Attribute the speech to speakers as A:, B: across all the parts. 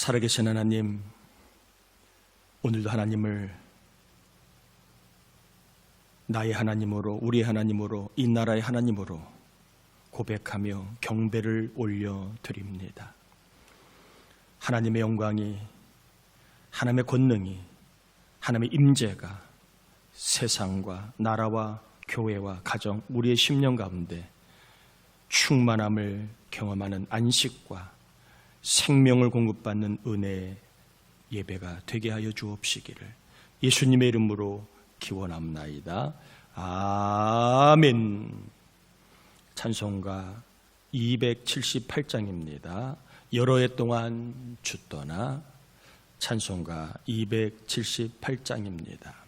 A: 살아계신 하나님, 오늘도 하나님을 나의 하나님으로, 우리의 하나님으로, 이 나라의 하나님으로 고백하며 경배를 올려드립니다. 하나님의 영광이, 하나님의 권능이, 하나님의 임재가 세상과 나라와 교회와 가정, 우리의 심령 가운데 충만함을 경험하는 안식과 생명을 공급받는 은혜의 예배가 되게 하여 주옵시기를 예수님의 이름으로 기원합나이다. 아멘. 찬송가 278장입니다. 여러 해 동안 주 떠나, 찬송가 278장입니다.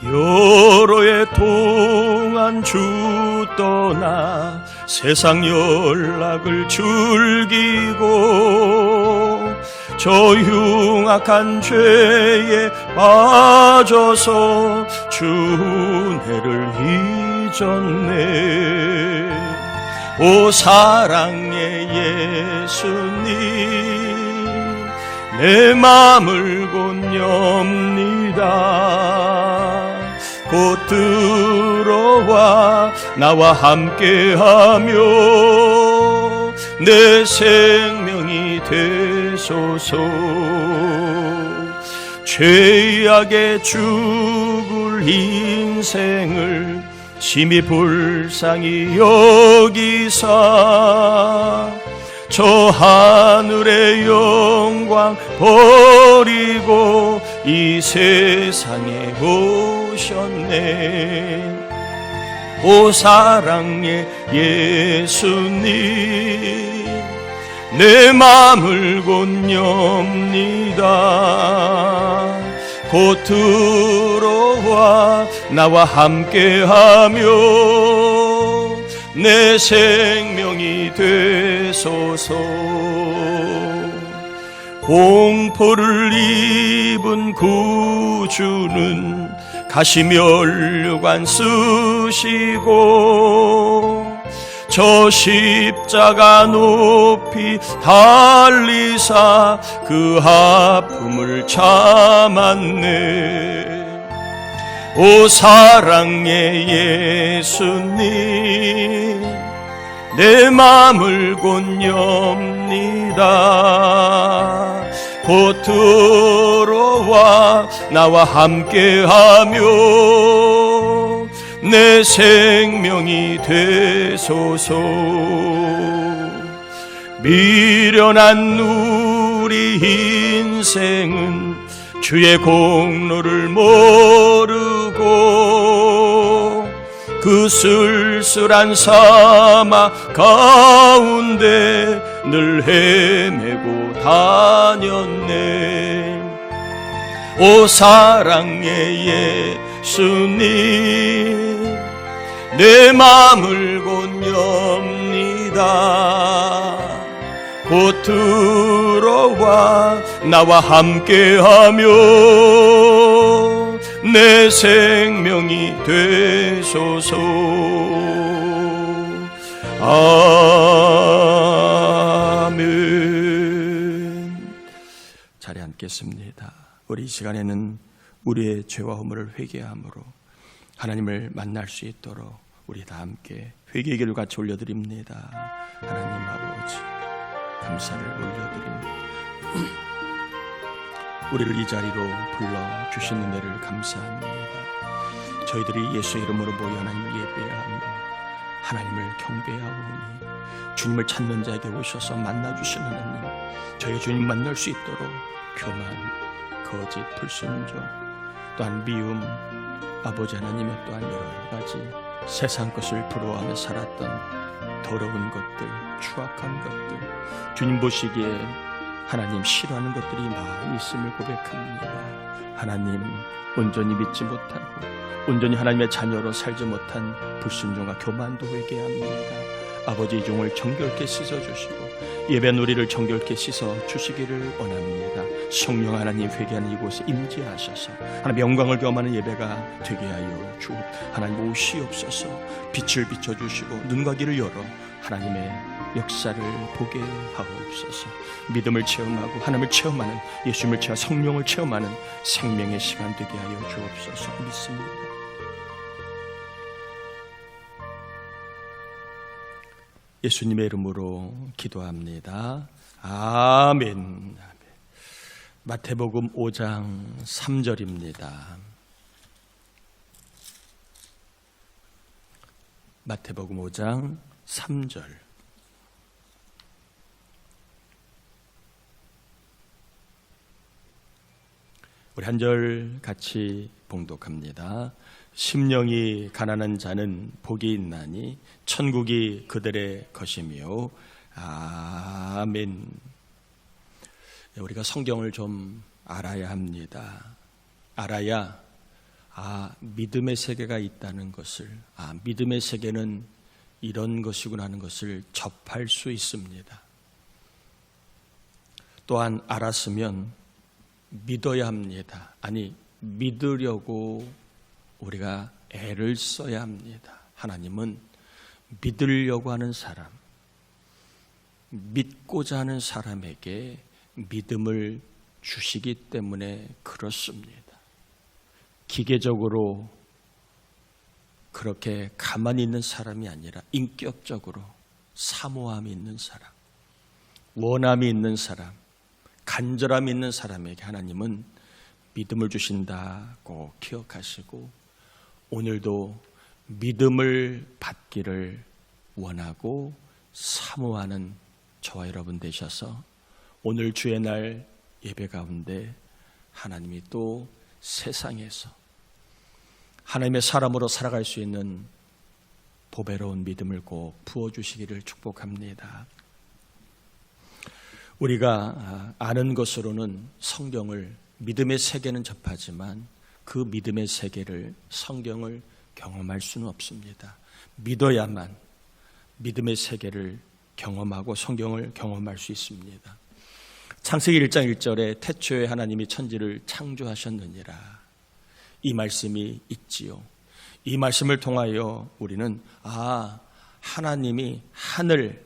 A: 여러 해 동안 주 떠나 세상 연락을 즐기고 저 흉악한 죄에 빠져서 주 은혜를 잊었네. 오 사랑의 예수님, 내 맘을 곧 엽니다. 곧 들어와 나와 함께하며 내 생명이 되소서. 죄악에 죽을 인생을 심히 불쌍히 여기사 저 하늘의 영광 버리고 이 세상에 오셨네. 오 사랑의 예수님, 내 맘을 곧 엽니다. 곧 들어와 나와 함께하며 내 생명이 되소서. 공포를 입은 구주는 가시면류관 쓰시고 저 십자가 높이 달리사 그 아픔을 참았네. 오 사랑의 예수님, 내 맘을 곧 엽니다. 곧 들어와 나와 함께하며 내 생명이 되소서. 미련한 우리 인생은 주의 공로를 모르고 그 쓸쓸한 사막 가운데 늘 헤매고 다녔네. 오 사랑의 예수님, 내 맘을 곧 엽니다. 곧 들어와 나와 함께하며 내 생명이 되소서. 아멘. 자리에 앉겠습니다. 우리 이 시간에는 우리의 죄와 허물을 회개함으로 하나님을 만날 수 있도록 우리 다 함께 회개의 기도를 같이 올려드립니다. 하나님 아버지, 감사를 올려드립니다. 우리를 이 자리로 불러주신 은혜를 감사합니다. 저희들이 예수의 이름으로 모여 하나님을 예배하며 하나님을 경배하오니 주님을 찾는 자에게 오셔서 만나주신 하나님, 저희 주님 만날 수 있도록 교만, 거짓, 불순종, 또한 미움, 아버지 하나님의 또한 여러 가지 세상 것을 부러워하며 살았던 더러운 것들, 추악한 것들, 주님 보시기에 하나님 싫어하는 것들이 많이 있음을 고백합니다. 하나님, 온전히 믿지 못하고 온전히 하나님의 자녀로 살지 못한 불순종과 교만도 회개합니다. 아버지 이 종을 정결케 씻어주시고 예배 누리를 정결케 씻어 주시기를 원합니다. 성령 하나님 회개하는 이곳에 임재하셔서 하나님 영광을 경험하는 예배가 되게 하여 주 하나님 오시옵소서. 빛을 비춰주시고 눈과 귀를 열어 하나님의 역사를 보게 하옵소서. 믿음을 체험하고 하나님을 체험하는, 예수님을 체험, 성령을 체험하는 생명의 시간 되게 하여 주옵소서. 믿습니다. 예수님의 이름으로 기도합니다. 아멘. 마태복음 5장 3절입니다. 마태복음 5장 3절. 우리 한 절 같이 봉독합니다. 심령이 가난한 자는 복이 있나니 천국이 그들의 것이며. 아멘. 우리가 성경을 좀 알아야 합니다. 알아야 믿음의 세계가 있다는 것을, 믿음의 세계는 이런 것이구나 하는 것을 접할 수 있습니다. 또한 알았으면 믿어야 합니다. 믿으려고 우리가 애를 써야 합니다. 하나님은 믿으려고 하는 사람, 믿고자 하는 사람에게 믿음을 주시기 때문에 그렇습니다. 기계적으로 그렇게 가만히 있는 사람이 아니라 인격적으로 사모함이 있는 사람, 원함이 있는 사람, 간절함이 있는 사람에게 하나님은 믿음을 주신다고 기억하시고, 오늘도 믿음을 받기를 원하고 사모하는 저와 여러분 되셔서 오늘 주의 날 예배 가운데 하나님이 또 세상에서 하나님의 사람으로 살아갈 수 있는 보배로운 믿음을 꼭 부어주시기를 축복합니다. 우리가 아는 것으로는 성경을, 믿음의 세계는 접하지만 그 믿음의 세계를, 성경을 경험할 수는 없습니다. 믿어야만 믿음의 세계를 경험하고 성경을 경험할 수 있습니다. 창세기 1장 1절에 태초에 하나님이 천지를 창조하셨느니라, 이 말씀이 있지요. 이 말씀을 통하여 우리는 하나님이 하늘,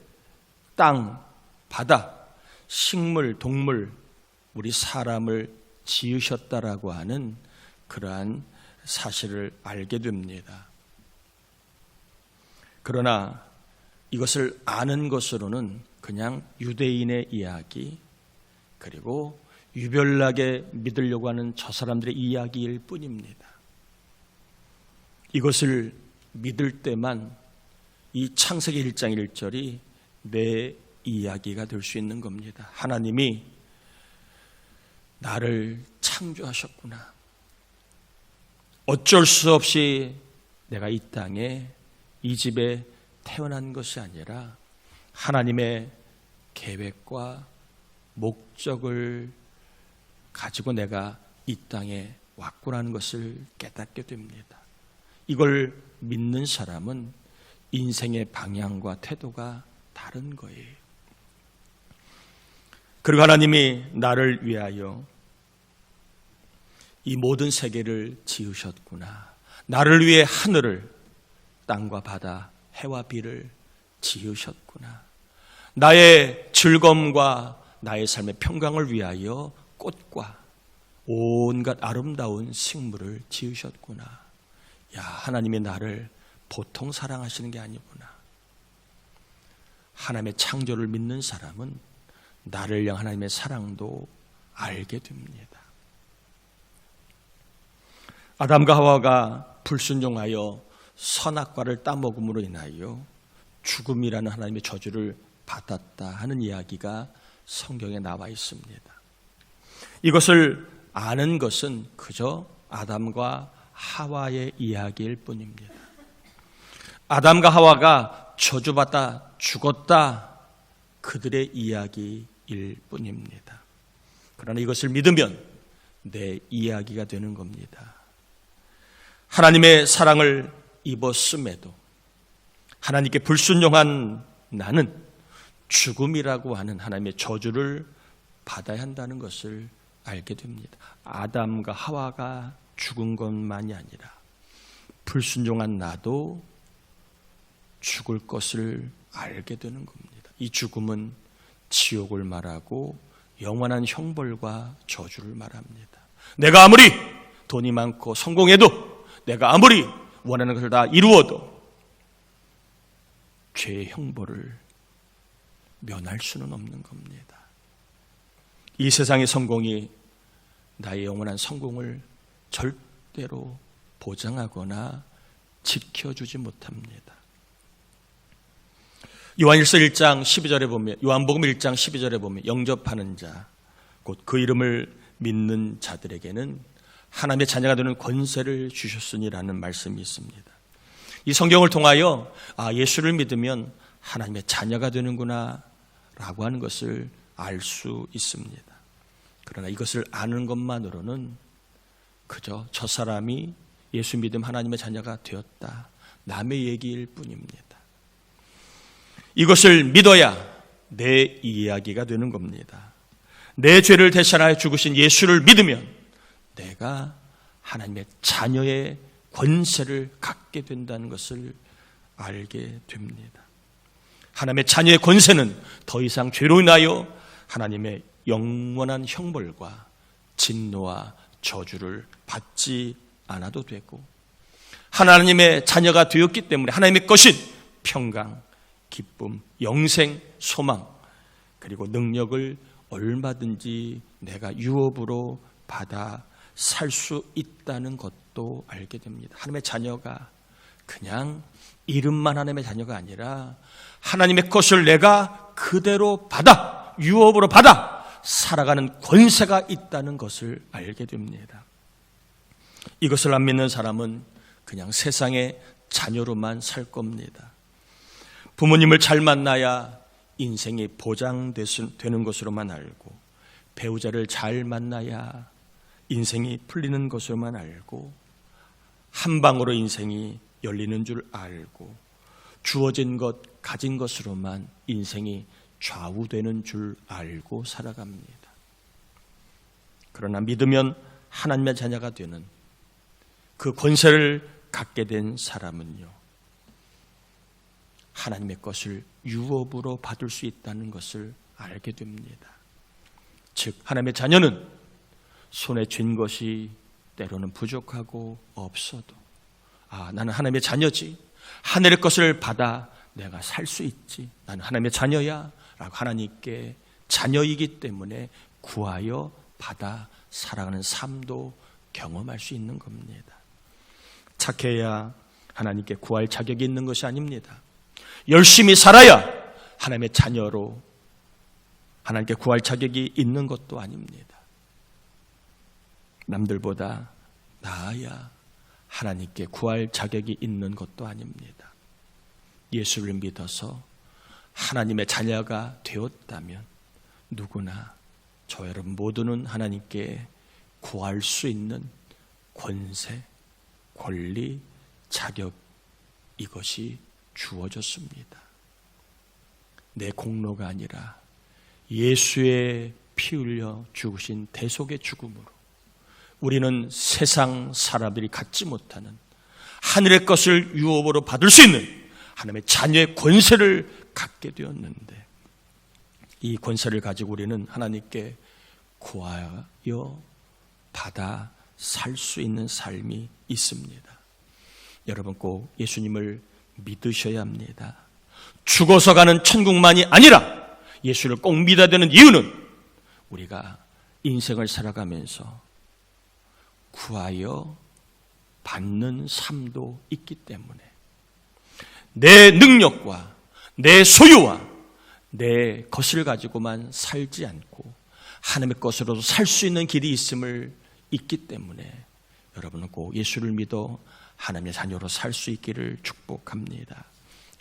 A: 땅, 바다, 식물, 동물, 우리 사람을 지으셨다라고 하는 그러한 사실을 알게 됩니다. 그러나 이것을 아는 것으로는 그냥 유대인의 이야기, 그리고 유별나게 믿으려고 하는 저 사람들의 이야기일 뿐입니다. 이것을 믿을 때만 이 창세기 1장 1절이 내 이야기가 될 수 있는 겁니다. 하나님이 나를 창조하셨구나. 어쩔 수 없이 내가 이 땅에, 이 집에 태어난 것이 아니라 하나님의 계획과 목적을 가지고 내가 이 땅에 왔구나는 것을 깨닫게 됩니다. 이걸 믿는 사람은 인생의 방향과 태도가 다른 거예요. 그리고 하나님이 나를 위하여 이 모든 세계를 지으셨구나. 나를 위해 하늘을, 땅과 바다, 해와 비를 지으셨구나. 나의 즐거움과 나의 삶의 평강을 위하여 꽃과 온갖 아름다운 식물을 지으셨구나. 야, 하나님이 나를 보통 사랑하시는 게 아니구나. 하나님의 창조를 믿는 사람은 나를 향한 하나님의 사랑도 알게 됩니다. 아담과 하와가 불순종하여 선악과를 따먹음으로 인하여 죽음이라는 하나님의 저주를 받았다 하는 이야기가 성경에 나와 있습니다. 이것을 아는 것은 그저 아담과 하와의 이야기일 뿐입니다. 아담과 하와가 저주받아 죽었다, 그들의 이야기일 뿐입니다. 그러나 이것을 믿으면 내 이야기가 되는 겁니다. 하나님의 사랑을 입었음에도, 하나님께 불순종한 나는 죽음이라고 하는 하나님의 저주를 받아야 한다는 것을 알게 됩니다. 아담과 하와가 죽은 것만이 아니라 불순종한 나도 죽을 것을 알게 되는 겁니다. 이 죽음은 지옥을 말하고 영원한 형벌과 저주를 말합니다. 내가 아무리 돈이 많고 성공해도, 내가 아무리 원하는 것을 다 이루어도 죄의 형벌을 면할 수는 없는 겁니다. 이 세상의 성공이 나의 영원한 성공을 절대로 보장하거나 지켜주지 못합니다. 요한일서 1장 12절에 보면, 요한복음 1장 12절에 보면 영접하는 자, 곧 그 이름을 믿는 자들에게는 하나님의 자녀가 되는 권세를 주셨으니라는 말씀이 있습니다. 이 성경을 통하여 예수를 믿으면 하나님의 자녀가 되는구나 라고 하는 것을 알 수 있습니다. 그러나 이것을 아는 것만으로는 그저 저 사람이 예수 믿음 하나님의 자녀가 되었다, 남의 얘기일 뿐입니다. 이것을 믿어야 내 이야기가 되는 겁니다. 내 죄를 대신하여 죽으신 예수를 믿으면 내가 하나님의 자녀의 권세를 갖게 된다는 것을 알게 됩니다. 하나님의 자녀의 권세는 더 이상 죄로 인하여 하나님의 영원한 형벌과 진노와 저주를 받지 않아도 되고, 하나님의 자녀가 되었기 때문에 하나님의 것인 평강, 기쁨, 영생, 소망, 그리고 능력을 얼마든지 내가 유업으로 받아 살 수 있다는 것도 알게 됩니다. 하나님의 자녀가 그냥 이름만 하나님의 자녀가 아니라 하나님의 것을 내가 그대로 받아, 유업으로 받아 살아가는 권세가 있다는 것을 알게 됩니다. 이것을 안 믿는 사람은 그냥 세상의 자녀로만 살 겁니다. 부모님을 잘 만나야 인생이 보장되는 것으로만 알고, 배우자를 잘 만나야 인생이 풀리는 것으로만 알고, 한 방으로 인생이 열리는 줄 알고, 주어진 것, 가진 것으로만 인생이 좌우되는 줄 알고 살아갑니다. 그러나 믿으면 하나님의 자녀가 되는 그 권세를 갖게 된 사람은요, 하나님의 것을 유업으로 받을 수 있다는 것을 알게 됩니다. 즉 하나님의 자녀는 손에 쥔 것이 때로는 부족하고 없어도 나는 하나님의 자녀지, 하늘의 것을 받아 내가 살 수 있지, 나는 하나님의 자녀야 라고 하나님께 자녀이기 때문에 구하여 받아 살아가는 삶도 경험할 수 있는 겁니다. 착해야 하나님께 구할 자격이 있는 것이 아닙니다. 열심히 살아야 하나님의 자녀로 하나님께 구할 자격이 있는 것도 아닙니다. 남들보다 나아야 하나님께 구할 자격이 있는 것도 아닙니다. 예수를 믿어서 하나님의 자녀가 되었다면 누구나, 저 여러분 모두는 하나님께 구할 수 있는 권세, 권리, 자격, 이것이 주어졌습니다. 내 공로가 아니라 예수의 피 흘려 죽으신 대속의 죽음으로 우리는 세상 사람들이 갖지 못하는 하늘의 것을 유업으로 받을 수 있는 하나님의 자녀의 권세를 갖게 되었는데, 이 권세를 가지고 우리는 하나님께 구하여 받아 살 수 있는 삶이 있습니다. 여러분 꼭 예수님을 믿으셔야 합니다. 죽어서 가는 천국만이 아니라 예수를 꼭 믿어야 되는 이유는 우리가 인생을 살아가면서 구하여 받는 삶도 있기 때문에, 내 능력과 내 소유와 내 것을 가지고만 살지 않고 하나님의 것으로도 살 수 있는 길이 있음을 있기 때문에 여러분은 꼭 예수를 믿어 하나님의 자녀로 살 수 있기를 축복합니다.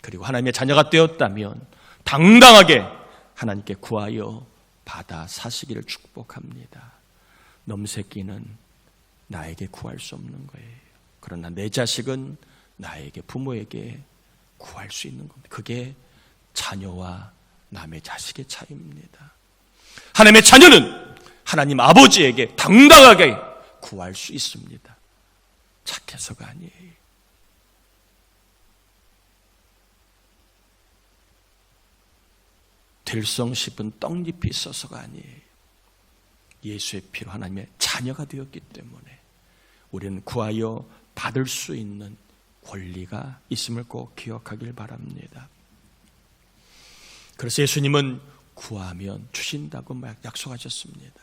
A: 그리고 하나님의 자녀가 되었다면 당당하게 하나님께 구하여 받아 사시기를 축복합니다. 넘새끼는 나에게 구할 수 없는 거예요. 그러나 내 자식은 나에게, 부모에게 구할 수 있는 겁니다. 그게 자녀와 남의 자식의 차이입니다. 하나님의 자녀는 하나님 아버지에게 당당하게 구할 수 있습니다. 착해서가 아니에요. 들성 씹은 떡잎이 있어서가 아니에요. 예수의 피로 하나님의 자녀가 되었기 때문에 우리는 구하여 받을 수 있는 권리가 있음을 꼭 기억하길 바랍니다. 그래서 예수님은 구하면 주신다고 약속하셨습니다.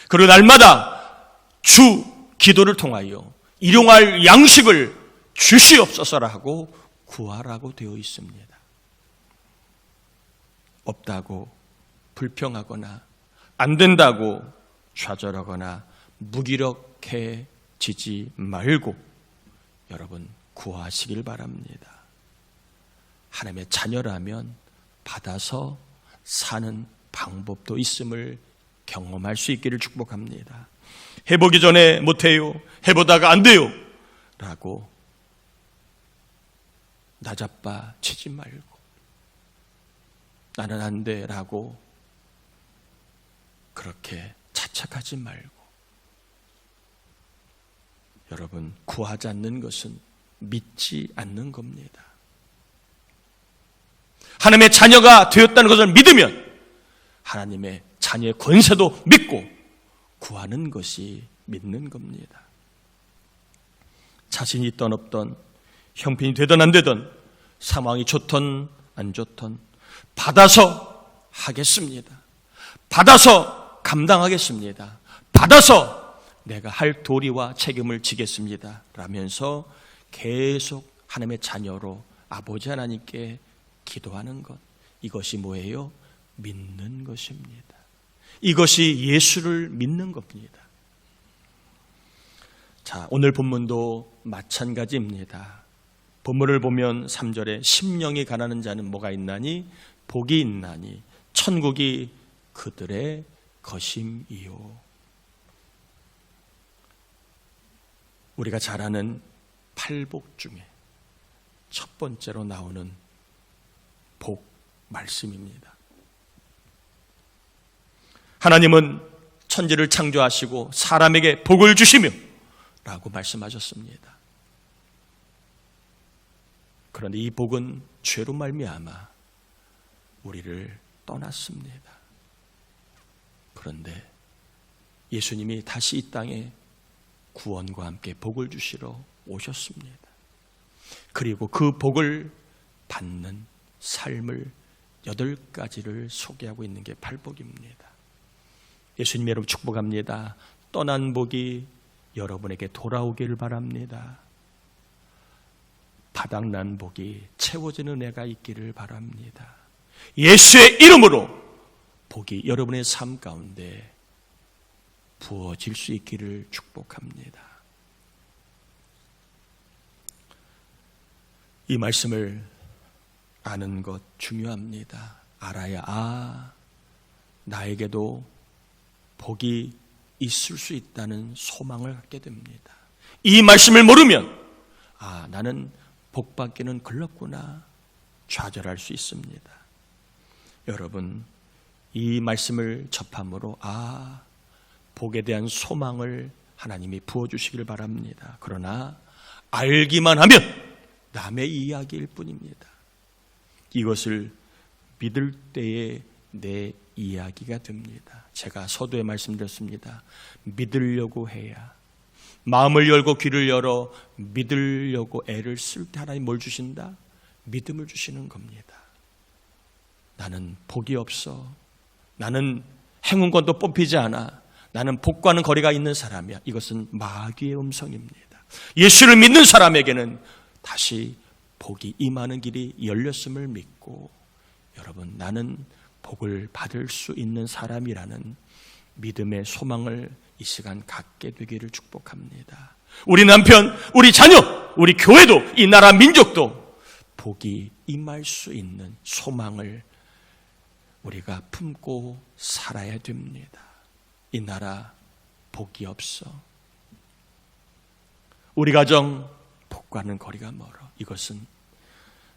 A: 그리고 날마다 주 기도를 통하여 일용할 양식을 주시옵소서라 하고 구하라고 되어 있습니다. 없다고 불평하거나 안 된다고 좌절하거나 무기력해지지 말고 여러분 구하시길 바랍니다. 하나님의 자녀라면 받아서 사는 방법도 있음을 경험할 수 있기를 축복합니다. 해보기 전에 못해요, 해보다가 안 돼요 라고 나자빠 치지 말고 나는 안 돼 라고 그렇게 자책하지 말고 여러분 구하지 않는 것은 믿지 않는 겁니다. 하나님의 자녀가 되었다는 것을 믿으면 하나님의 자녀의 권세도 믿고 구하는 것이 믿는 겁니다. 자신이 있던 없던 형편이 되든 안 되든 상황이 좋든 안 좋든 받아서 하겠습니다. 받아서 감당하겠습니다. 받아서 내가 할 도리와 책임을 지겠습니다. 라면서 계속 하나님의 자녀로 아버지 하나님께 기도하는 것. 이것이 뭐예요? 믿는 것입니다. 이것이 예수를 믿는 겁니다. 자, 오늘 본문도 마찬가지입니다. 본문을 보면 3절에 심령이 가난한 자는 뭐가 있나니? 복이 있나니 천국이 그들의 것임이요. 우리가 잘 아는 팔복 중에 첫 번째로 나오는 복 말씀입니다. 하나님은 천지를 창조하시고 사람에게 복을 주시며 라고 말씀하셨습니다. 그런데 이 복은 죄로 말미암아 우리를 떠났습니다. 그런데 예수님이 다시 이 땅에 구원과 함께 복을 주시러 오셨습니다. 그리고 그 복을 받는 삶을 8가지를 소개하고 있는 게 팔복입니다. 예수님 여러분 축복합니다. 떠난 복이 여러분에게 돌아오기를 바랍니다. 바닥난 복이 채워지는 은혜가 있기를 바랍니다. 예수의 이름으로 복이 여러분의 삶 가운데 부어질 수 있기를 축복합니다. 이 말씀을 아는 것 중요합니다. 알아야 나에게도 복이 있을 수 있다는 소망을 갖게 됩니다. 이 말씀을 모르면 나는 복 받기는 글렀구나 좌절할 수 있습니다. 여러분 이 말씀을 접함으로 복에 대한 소망을 하나님이 부어주시길 바랍니다. 그러나 알기만 하면 남의 이야기일 뿐입니다. 이것을 믿을 때에 내 이야기가 됩니다. 제가 서두에 말씀드렸습니다. 믿으려고 해야 마음을 열고 귀를 열어 믿으려고 애를 쓸 때 하나님 뭘 주신다? 믿음을 주시는 겁니다. 나는 복이 없어. 나는 행운권도 뽑히지 않아. 나는 복과는 거리가 있는 사람이야. 이것은 마귀의 음성입니다. 예수를 믿는 사람에게는 다시 복이 임하는 길이 열렸음을 믿고 여러분 나는 복을 받을 수 있는 사람이라는 믿음의 소망을 이 시간 갖게 되기를 축복합니다. 우리 남편, 우리 자녀, 우리 교회도 이 나라 민족도 복이 임할 수 있는 소망을 우리가 품고 살아야 됩니다. 이 나라 복이 없어. 우리 가정 복과는 거리가 멀어. 이것은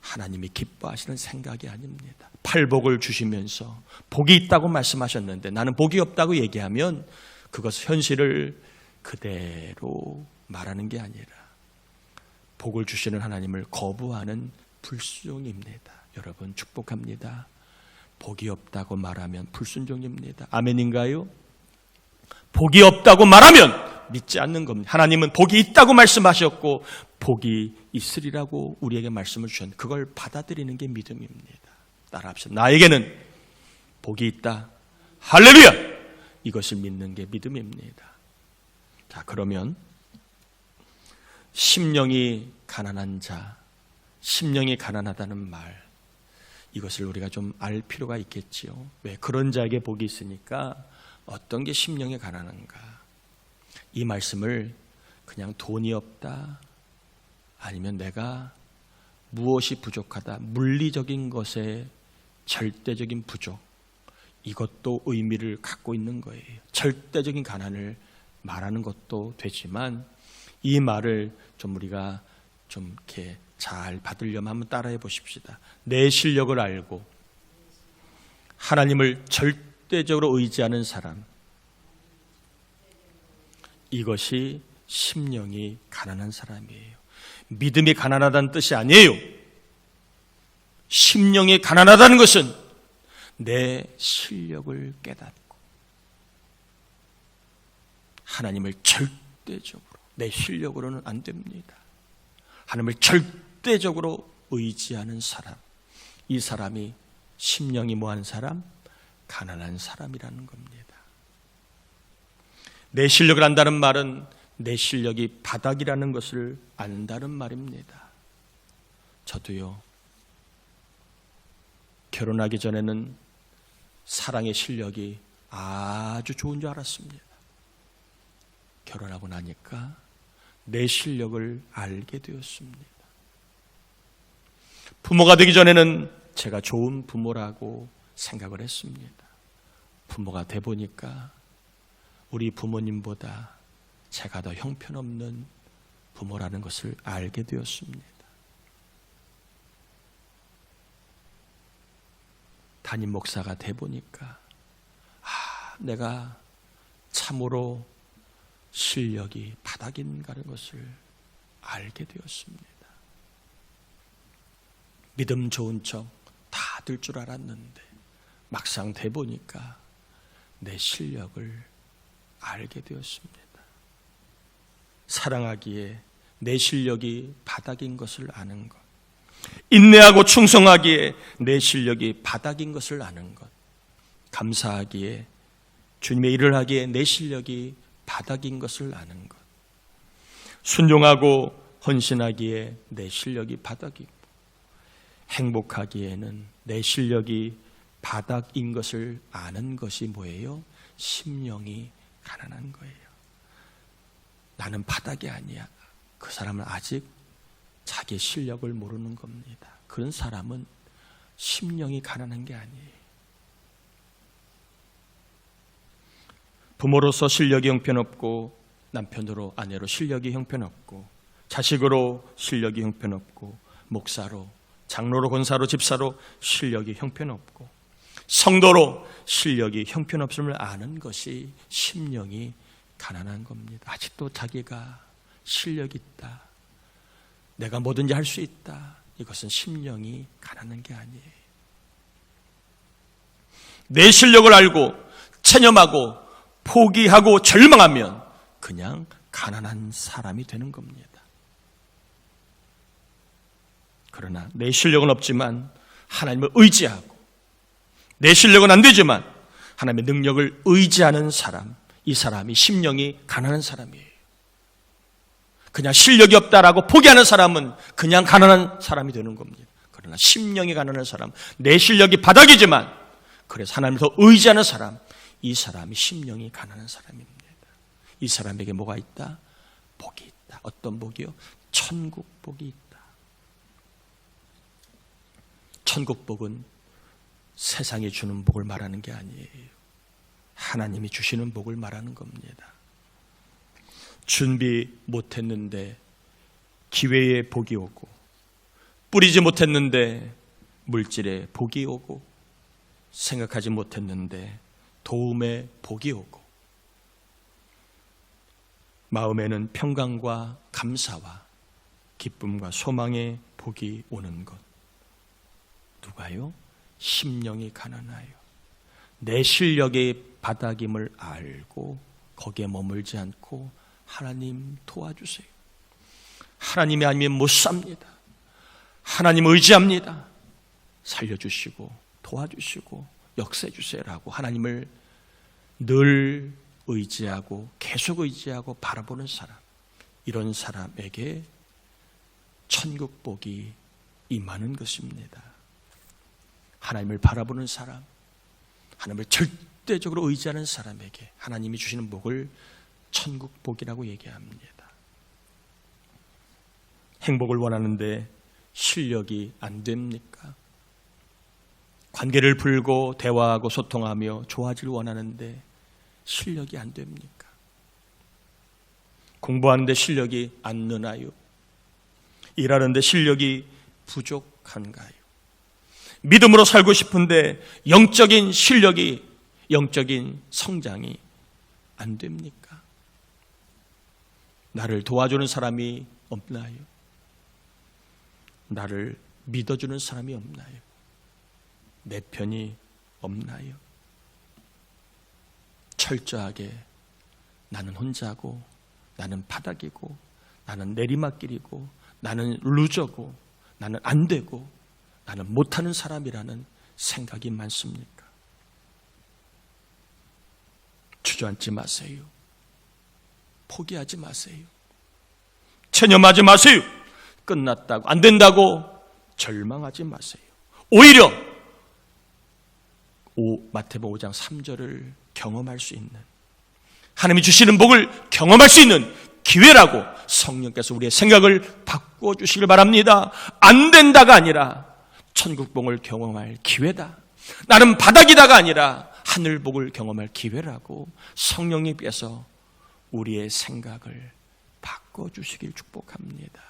A: 하나님이 기뻐하시는 생각이 아닙니다. 팔복을 주시면서 복이 있다고 말씀하셨는데 나는 복이 없다고 얘기하면 그것 현실을 그대로 말하는 게 아니라 복을 주시는 하나님을 거부하는 불순종입니다. 여러분 축복합니다. 복이 없다고 말하면 불순종입니다. 아멘인가요? 복이 없다고 말하면 믿지 않는 겁니다. 하나님은 복이 있다고 말씀하셨고 복이 있으리라고 우리에게 말씀을 주셨는데 그걸 받아들이는 게 믿음입니다. 따라합시다. 나에게는 복이 있다. 할렐루야! 이것을 믿는 게 믿음입니다. 자, 그러면 심령이 가난한 자, 심령이 가난하다는 말, 이것을 우리가 좀 알 필요가 있겠지요. 왜? 그런 자에게 복이 있으니까 어떤 게 심령이 가난한가? 이 말씀을 그냥 돈이 없다, 아니면 내가 무엇이 부족하다, 물리적인 것에 절대적인 부족, 이것도 의미를 갖고 있는 거예요. 절대적인 가난을 말하는 것도 되지만 이 말을 좀 우리가 좀 이렇게 잘 받으려면 한번 따라해 보십시다. 내 실력을 알고 하나님을 절대적으로 의지하는 사람, 이것이 심령이 가난한 사람이에요. 믿음이 가난하다는 뜻이 아니에요. 심령이 가난하다는 것은 내 실력을 깨닫고 하나님을 절대적으로, 내 실력으로는 안 됩니다. 하나님을 절대적으로 의지하는 사람, 이 사람이 심령이 뭐한 사람? 가난한 사람이라는 겁니다. 내 실력을 안다는 말은 내 실력이 바닥이라는 것을 안다는 말입니다. 저도요, 결혼하기 전에는 사랑의 실력이 아주 좋은 줄 알았습니다. 결혼하고 나니까 내 실력을 알게 되었습니다. 부모가 되기 전에는 제가 좋은 부모라고 생각을 했습니다. 부모가 돼 보니까 우리 부모님보다 제가 더 형편없는 부모라는 것을 알게 되었습니다. 담임 목사가 돼 보니까 내가 참으로 실력이 바닥인가라는 것을 알게 되었습니다. 믿음 좋은 척 다 들 줄 알았는데 막상 돼 보니까 내 실력을 알게 되었습니다. 사랑하기에 내 실력이 바닥인 것을 아는 것, 인내하고 충성하기에 내 실력이 바닥인 것을 아는 것, 감사하기에 주님의 일을 하기에 내 실력이 바닥인 것을 아는 것, 순종하고 헌신하기에 내 실력이 바닥이고 행복하기에는 내 실력이 바닥인 것을 아는 것이 뭐예요? 심령이 가난한 거예요. 나는 바닥이 아니야. 그 사람은 아직 자기 실력을 모르는 겁니다. 그런 사람은 심령이 가난한 게 아니에요. 부모로서 실력이 형편없고, 남편으로 아내로 실력이 형편없고, 자식으로 실력이 형편없고, 목사로, 장로로, 권사로, 집사로 실력이 형편없고, 성도로 실력이 형편없음을 아는 것이 심령이 가난한 겁니다. 아직도 자기가 실력이 있다, 내가 뭐든지 할 수 있다, 이것은 심령이 가난한 게 아니에요. 내 실력을 알고 체념하고 포기하고 절망하면 그냥 가난한 사람이 되는 겁니다. 그러나 내 실력은 없지만 하나님을 의지하고, 내 실력은 안 되지만 하나님의 능력을 의지하는 사람, 이 사람이 심령이 가난한 사람이에요. 그냥 실력이 없다라고 포기하는 사람은 그냥 가난한 사람이 되는 겁니다. 그러나 심령이 가난한 사람, 내 실력이 바닥이지만 그래서 하나님을 더 의지하는 사람, 이 사람이 심령이 가난한 사람입니다. 이 사람에게 뭐가 있다? 복이 있다. 어떤 복이요? 천국 복이 있다. 천국 복은 세상이 주는 복을 말하는 게 아니에요. 하나님이 주시는 복을 말하는 겁니다. 준비 못했는데 기회의 복이 오고, 뿌리지 못했는데 물질에 복이 오고, 생각하지 못했는데 도움의 복이 오고, 마음에는 평강과 감사와 기쁨과 소망의 복이 오는 것. 누가요? 심령이 가난하여 내 실력의 바닥임을 알고 거기에 머물지 않고 하나님 도와주세요. 하나님이 아니면 못 삽니다. 하나님 의지합니다. 살려주시고 도와주시고 역사해주세요라고 하나님을 늘 의지하고 계속 의지하고 바라보는 사람, 이런 사람에게 천국 복이 임하는 것입니다. 하나님을 바라보는 사람, 하나님을 절대적으로 의지하는 사람에게 하나님이 주시는 복을 천국 복이라고 얘기합니다. 행복을 원하는데 실력이 안 됩니까? 관계를 풀고 대화하고 소통하며 좋아지길 원하는데 실력이 안 됩니까? 공부하는데 실력이 안 느나요? 일하는데 실력이 부족한가요? 믿음으로 살고 싶은데 영적인 실력이, 영적인 성장이 안 됩니까? 나를 도와주는 사람이 없나요? 나를 믿어주는 사람이 없나요? 내 편이 없나요? 철저하게 나는 혼자고, 나는 바닥이고, 나는 내리막길이고, 나는 루저고, 나는 안 되고, 나는 못하는 사람이라는 생각이 많습니까? 주저앉지 마세요. 포기하지 마세요. 체념하지 마세요. 끝났다고, 안 된다고 절망하지 마세요. 오히려 마태복음 5장 3절을 경험할 수 있는, 하나님이 주시는 복을 경험할 수 있는 기회라고 성령께서 우리의 생각을 바꾸어 주시길 바랍니다. 안 된다가 아니라 천국복을 경험할 기회다. 나는 바닥이다가 아니라 하늘복을 경험할 기회라고 성령님께서 우리의 생각을 바꿔주시길 축복합니다.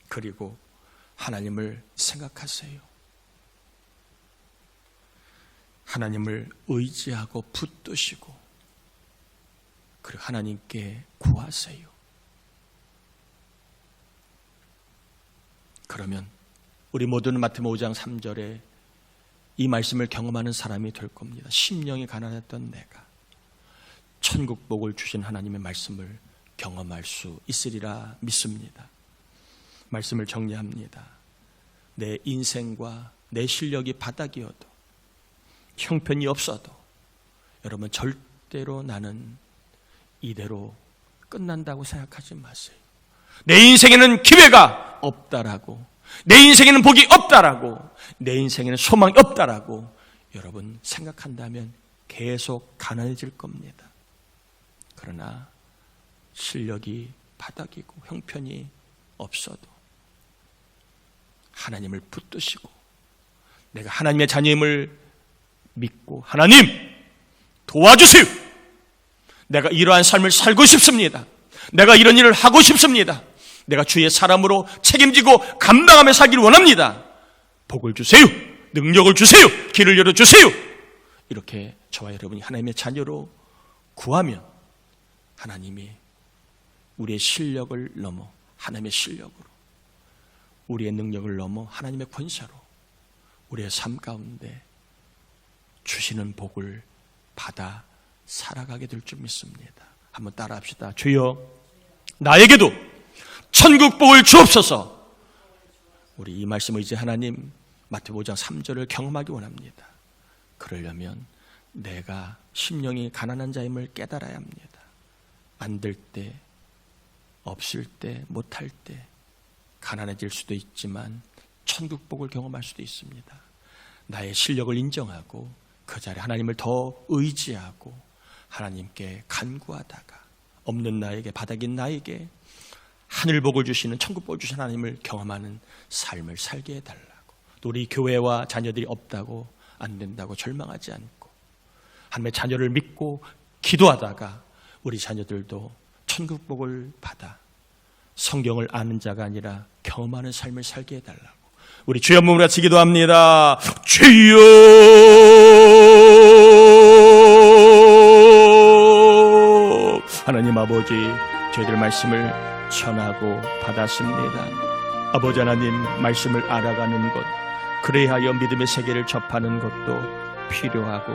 A: 그리고 하나님을 생각하세요. 하나님을 의지하고 붙드시고, 그리고 하나님께 구하세요. 그러면 우리 모두는 마태복음 5장 3절에 이 말씀을 경험하는 사람이 될 겁니다. 심령이 가난했던 내가 천국 복을 주신 하나님의 말씀을 경험할 수 있으리라 믿습니다. 말씀을 정리합니다. 내 인생과 내 실력이 바닥이어도, 형편이 없어도 여러분 절대로 나는 이대로 끝난다고 생각하지 마세요. 내 인생에는 기회가 없다라고, 내 인생에는 복이 없다라고, 내 인생에는 소망이 없다라고 여러분 생각한다면 계속 가난해질 겁니다. 그러나 실력이 바닥이고 형편이 없어도 하나님을 붙드시고, 내가 하나님의 자녀임을 믿고, 하나님 도와주세요. 내가 이러한 삶을 살고 싶습니다. 내가 이런 일을 하고 싶습니다. 내가 주의 사람으로 책임지고 감당하며 살기를 원합니다. 복을 주세요. 능력을 주세요. 길을 열어주세요. 이렇게 저와 여러분이 하나님의 자녀로 구하면 하나님이 우리의 실력을 넘어 하나님의 실력으로, 우리의 능력을 넘어 하나님의 권세로 우리의 삶 가운데 주시는 복을 받아 살아가게 될 줄 믿습니다. 한번 따라합시다. 주여, 나에게도 천국 복을 주옵소서. 우리 이 말씀을 이제 하나님 마태복음 5장 3절을 경험하기 원합니다. 그러려면 내가 심령이 가난한 자임을 깨달아야 합니다. 안 될 때, 없을 때, 못할 때 가난해질 수도 있지만 천국 복을 경험할 수도 있습니다. 나의 실력을 인정하고 그 자리에 하나님을 더 의지하고 하나님께 간구하다가 없는 나에게, 바닥인 나에게 하늘복을 주시는, 천국복을 주시는 하나님을 경험하는 삶을 살게 해달라고, 또 우리 교회와 자녀들이 없다고, 안 된다고 절망하지 않고 하나님의 자녀를 믿고 기도하다가 우리 자녀들도 천국복을 받아 성경을 아는 자가 아니라 경험하는 삶을 살게 해달라고 우리 주여 한번 같이 기도합니다. 주여 하나님 아버지, 저희들 말씀을 전하고 받았습니다. 아버지 하나님, 말씀을 알아가는 것, 그래야 믿음의 세계를 접하는 것도 필요하고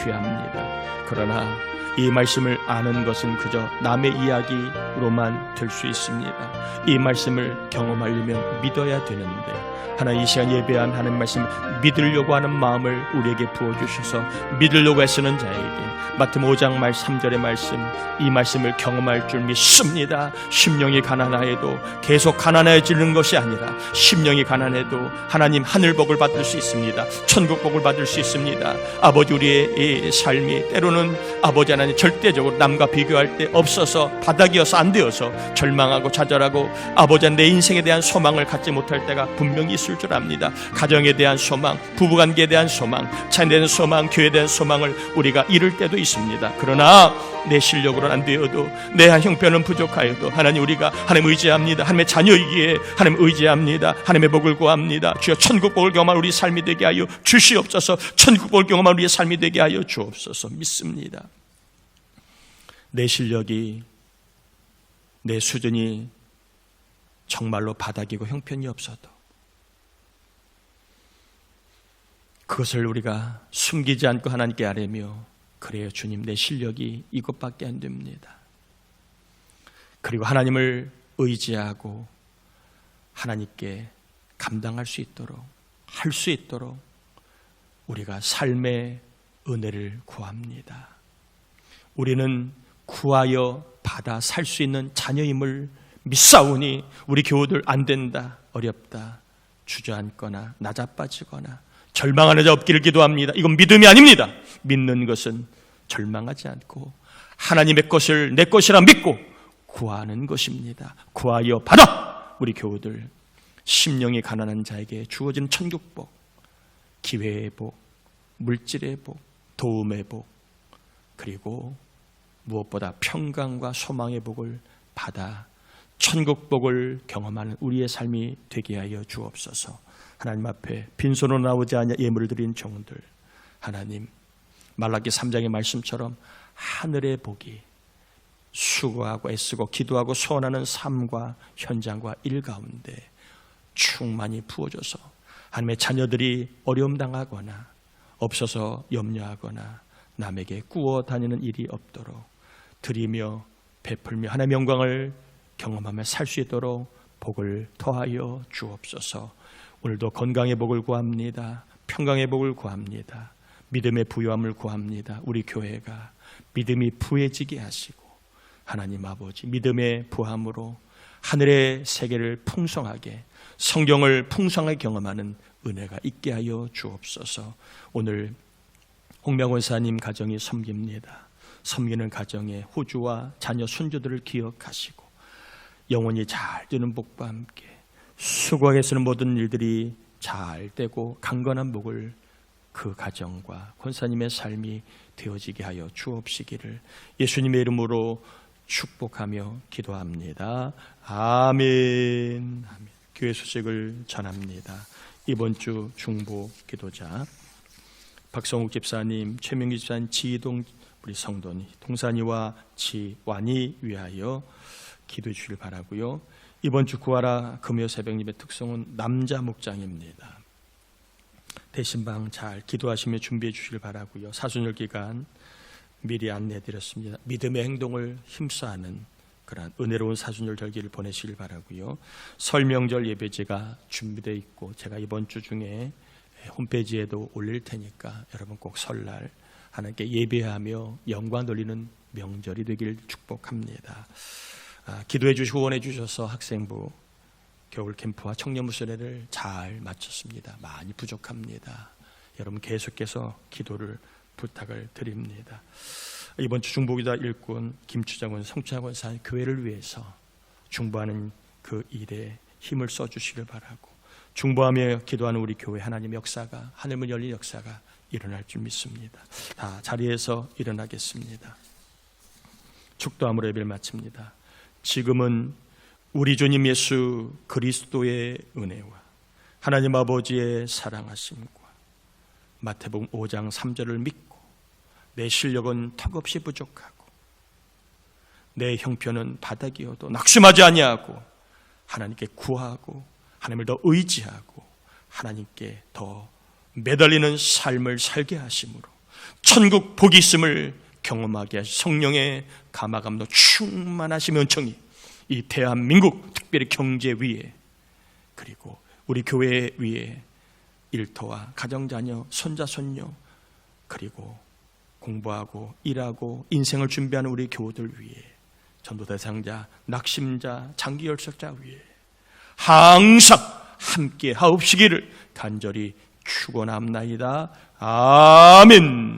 A: 귀합니다. 그러나 이 말씀을 아는 것은 그저 남의 이야기로만 될 수 있습니다. 이 말씀을 경험하려면 믿어야 되는데, 하나님 이 시간 예배한 하나님 말씀 믿으려고 하는 마음을 우리에게 부어주셔서 믿으려고 애쓰는 자에게 마태복음 5장 말 3절의 말씀, 이 말씀을 경험할 줄 믿습니다. 심령이 가난하여도 계속 가난해지는 것이 아니라 심령이 가난해도 하나님 하늘복을 받을 수 있습니다. 천국복을 받을 수 있습니다. 아버지, 우리의 이 삶이 때로는 아버지 하나님 절대적으로 남과 비교할 때 없어서 바닥이어서 안 되어서 절망하고 좌절하고 아버지 내 인생에 대한 소망을 갖지 못할 때가 분명히 있을 줄 압니다. 가정에 대한 소망, 부부관계에 대한 소망, 자녀에 대한 소망, 교회에 대한 소망을 우리가 잃을 때도 있습니다. 그러나 내 실력으로는 안 되어도, 내 형편은 부족하여도 하나님, 우리가 하나님 의지합니다. 하나님의 자녀이기에 하나님 의지합니다. 하나님의 복을 구합니다. 주여, 천국복을 경험한 우리 삶이 되게 하여 주시옵소서. 천국복을 경험한 우리의 삶이 되게 하여 주옵소서. 믿습니다. 내 실력이, 내 수준이 정말로 바닥이고 형편이 없어도 그것을 우리가 숨기지 않고 하나님께 아뢰며, 그래요 주님, 내 실력이 이것밖에 안 됩니다. 그리고 하나님을 의지하고 하나님께 감당할 수 있도록, 할 수 있도록 우리가 삶의 은혜를 구합니다. 우리는 구하여 받아 살 수 있는 자녀임을 믿사오니 우리 교우들 안 된다, 어렵다, 주저앉거나 낮아빠지거나 절망하는 자 없기를 기도합니다. 이건 믿음이 아닙니다. 믿는 것은 절망하지 않고 하나님의 것을 내 것이라 믿고 구하는 것입니다. 구하여 받아 우리 교우들 심령이 가난한 자에게 주어진 천국복, 기회의 복, 물질의 복, 도움의 복, 그리고 무엇보다 평강과 소망의 복을 받아 천국복을 경험하는 우리의 삶이 되게 하여 주옵소서. 하나님 앞에 빈손으로 나오지 않냐 예물을 드린 종들, 하나님 말라기 3장의 말씀처럼 하늘의 복이 수고하고 애쓰고 기도하고 소원하는 삶과 현장과 일 가운데 충만히 부어줘서 하나님의 자녀들이 어려움 당하거나 없어서 염려하거나 남에게 꾸어 다니는 일이 없도록 드리며 베풀며 하나님의 영광을 경험하며 살 수 있도록 복을 더하여 주옵소서. 오늘도 건강의 복을 구합니다. 평강의 복을 구합니다. 믿음의 부요함을 구합니다. 우리 교회가 믿음이 부해지게 하시고 하나님 아버지 믿음의 부함으로 하늘의 세계를 풍성하게, 성경을 풍성하게 경험하는 은혜가 있게 하여 주옵소서. 오늘 홍명원사님 가정이 섬깁니다. 섬기는 가정에 호주와 자녀 손주들을 기억하시고 영혼이 잘 되는 복과 함께 수고하게 쓰는 모든 일들이 잘 되고 강건한 복을 그 가정과 권사님의 삶이 되어지게 하여 주옵시기를 예수님의 이름으로 축복하며 기도합니다. 아멘. 아멘. 교회 소식을 전합니다. 이번 주 중보 기도자 박성욱 집사님, 최명기 집사님, 지동 우리 성도니 동산이와 지완이 위하여 기도해 주시길 바라고요. 이번 주 구하라 금요 새벽 예배 특성은 남자 목장입니다. 대신방 잘 기도하시며 준비해 주시길 바라고요. 사순절 기간 미리 안내해 드렸습니다. 믿음의 행동을 힘써하는 그런 은혜로운 사순절 절기를 보내시길 바라고요. 설 명절 예배제가 준비되어 있고 제가 이번 주 중에 홈페이지에도 올릴 테니까 여러분 꼭 설날 하나님께 예배하며 영광 돌리는 명절이 되길 축복합니다. 기도해 주시고 후원해 주셔서 학생부 겨울 캠프와 청년 무술회를 잘 마쳤습니다. 많이 부족합니다. 여러분 계속해서 기도를 부탁을 드립니다. 이번 주 중보기도 일꾼 김추장군 성추장군사 교회를 위해서 중보하는 그 일에 힘을 써주시길 바라고 중보하며 기도하는 우리 교회 하나님의 역사가 하늘문 열린 역사가 일어날 줄 믿습니다. 다 자리에서 일어나겠습니다. 축도함으로 예배를 마칩니다. 지금은 우리 주님 예수 그리스도의 은혜와 하나님 아버지의 사랑하심과 마태복음 5장 3절을 믿고 내 실력은 턱없이 부족하고 내 형편은 바닥이어도 낙심하지 아니하고 하나님께 구하고 하나님을 더 의지하고 하나님께 더 매달리는 삶을 살게 하심으로 천국 복이 있음을 경험하게 하시 성령의 감화감도 충만하시며 은총이 이 대한민국 특별히 경제 위에 그리고 우리 교회 위에 일터와 가정자녀, 손자, 손녀 그리고 공부하고 일하고 인생을 준비하는 우리 교우들 위에 전도 대상자, 낙심자, 장기 결석자 위에 항상 함께 하옵시기를 간절히 축원합나이다. 아멘.